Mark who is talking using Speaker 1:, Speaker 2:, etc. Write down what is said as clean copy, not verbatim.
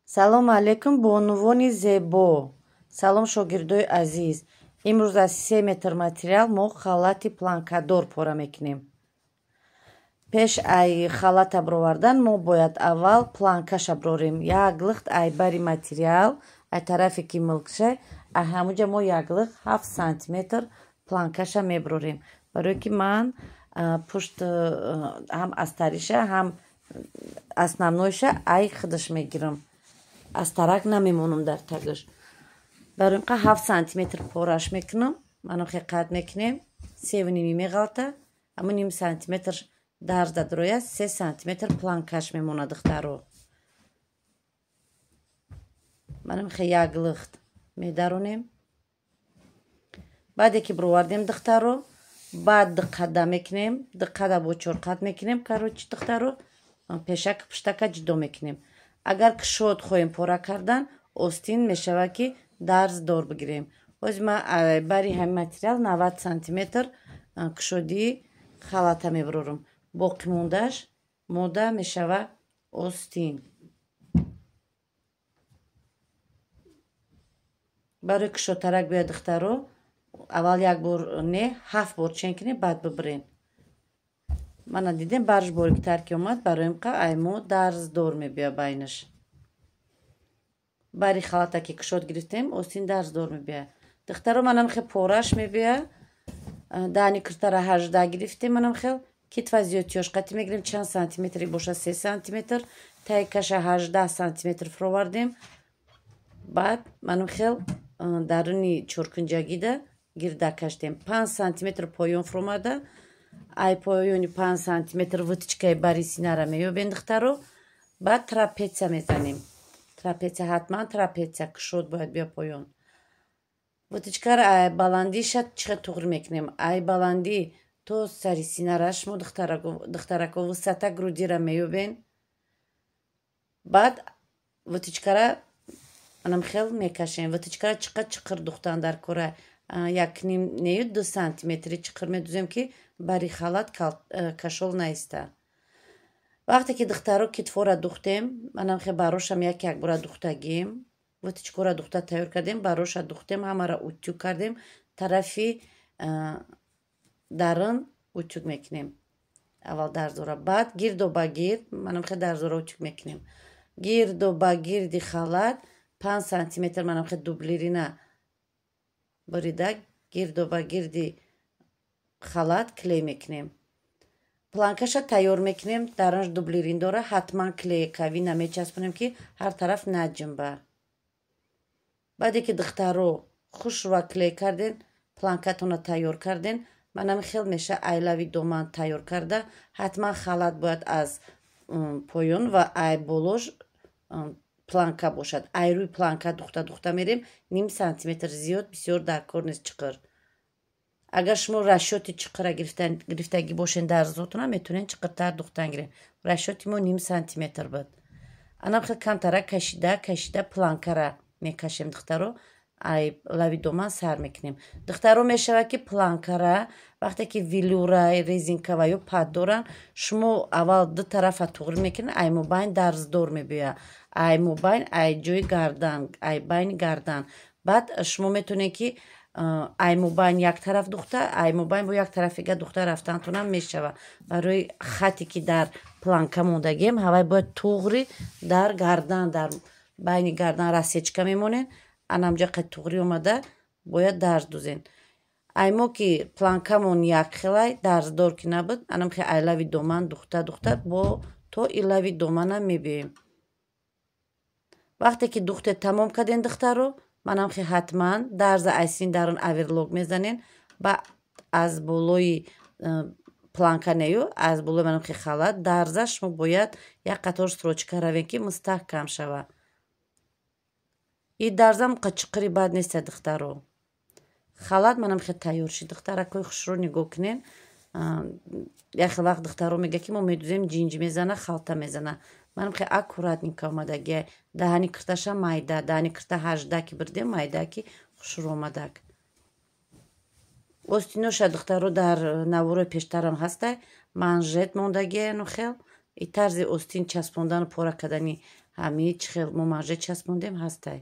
Speaker 1: Салом алейкум, бо унвони зебо. Салом шогирдои азиз. Имрӯз аз 3 метр материал мо халати планкадор пора мекунем. Пеш ай халата бировардан мо бояд аввал планкаша брорем. Як лихт ай бари материал ай тарафе ки милкша ай ҳамуҷа мо як лихт 7 сантиметр планкаша меброрем. Барое ки ман пушт ҳам астариша ҳам основнойша ай хидаш мегирам. Аз тарак намемонам дар тагаш. Барои ин 7 сантиметр пораш мекунам. Манам хе қад мекунем 3,5 меғалта. Аммо ним сантиметр дарз дадроя 3 сантиметр планкаш мемона духтаро. Манам хе як лихт медаронем. баъде ки бировардем духтаро баъд диққада мекунем. Диққада бо 4 қад мекунем. Карочи духтаро пешак пуштака ҷудо мекунем. Агар кушод хоҳем пора кардан остин мешавад ки дарздор бигирем. ҳозир ман бари ҳамин материал 90 сантиметр кушодии халата мебарорам. боқӣ мондаш мода мешава остин. барои кушодтарак биёд духтаро аввал як бор не 7 бор чен кунем баъд бибирем. мана дидем барш бориктар ки омад барои ин ай мо дарздор мебиёд байнаш. бари халата ки кушод гирифтем остин дарздор мебиёд. духтаро манам хел пораш мебиёд. дани киртара 18 гирифтем. манам хел китва зиёдтиёш қати мегирем чанд сантиметри боша 3 сантиметр тайкаша 18 сантиметр фуровардем. баъд манам хел даруни чоркунҷагида гирда каштем 5 сантиметр поён фуромада. ай поёни 5 сантиметр вытичкаи бари синара меёбем духтаро. баъд трапеция мезанем. трапеция ҳатман трапеция кушод бояд биё поён. вытичкара ай баландиша чиқад туғри мекунем. ай баландӣ то сари синараш мо духтарако вусата грудира меёбем. баъд вытичкара манам хел мекашем. вытичкара чиқад чиқир духтан дар кора 1,5-2 сантиметри чиқир медузем ки бари халат кашол наиста. вақте ки духтаро китфора духтем манам хе барошам як бора духтагем. вытичкора духта тайёр кардем. бароша духтем ҳамара утюг кардем. тарафи дарин утюг мекунем. аввал дарзора баъд гирдо ба гирд манам хе дарзора утюг мекунем. гирдо ба гирди халат 5 сантиметр манам хе дублирина бурида гирдо ба гирди халат клей мекунем. планкаша тайёр мекунем. дараш дублирин дора ҳатман клеи кави намечаспонем ки ҳар тараф наҷимба. баъде ки духтаро хушва клей карден планкатона тайёр карден манам хел меша айлави доман тайёр карда ҳатман халат бояд аз поён ва ай болош планка бошад. ай рӯи планка духта мерем 0,5 сантиметр зиёд бисёр дар кор нест чиқир. агар шумо расчёти чиқира гирифтагӣ бошен дар зотона метавонен чиқиртар духтан гирем. расчёти мо 0,5 сантиметр буд. анам хел камтара кашида планкара мекашем духтаро. ай лави доман сар мекунем. духтаро мешавад ки планкара вақте ки вилюра резинкава ё пад доран шумо аввал ду тарафа туғри мекунед ай мобайн дарздор мебиёд. ай мобайн ай ҷои гардан ай байни гардан. баъд шумо метавонед ки ай мобайн як тараф духта ай мобайн бо як тарафига духта рафтантонам мешавад. барои хате ки дар планка мондагием ҳавай бояд туғри дар гардан дар байни гардан расечка мемонед. анамҷа қад туғри омада бояд дарз дузен. ай мо ки планкамон як хелай дарздор ки набуд анам хе ай лави доман духта бо то и лави доманам мебиёем. вақте ки духте тамом кардем духтаро манам хе ҳатман дарза айсин дарон аверлог мезанен. ба аз болои планка нею аз болои манам хе халат дарза шумо бояд як қатор строчка равен ки мустаҳкам шавад. и дарзам қачиқири бад неста духтаро. халат манам хе тайёр шид. духтаракои хушро нигоҳ кунен. як хел вақт духтаро мега ки мо медузем ҷинҷ мезана халта мезана. манам хе аккуратненько омадагия даҳани кирташа майда даҳани кирта 18 ки бирдем майда ки хушро омадак. остиноша духтаро дар наворои пештарам ҳаста манжет мондагия ну хел и тарзи остин часпондану пора кардани ҳамин чихел мо марже часпондем ҳастай.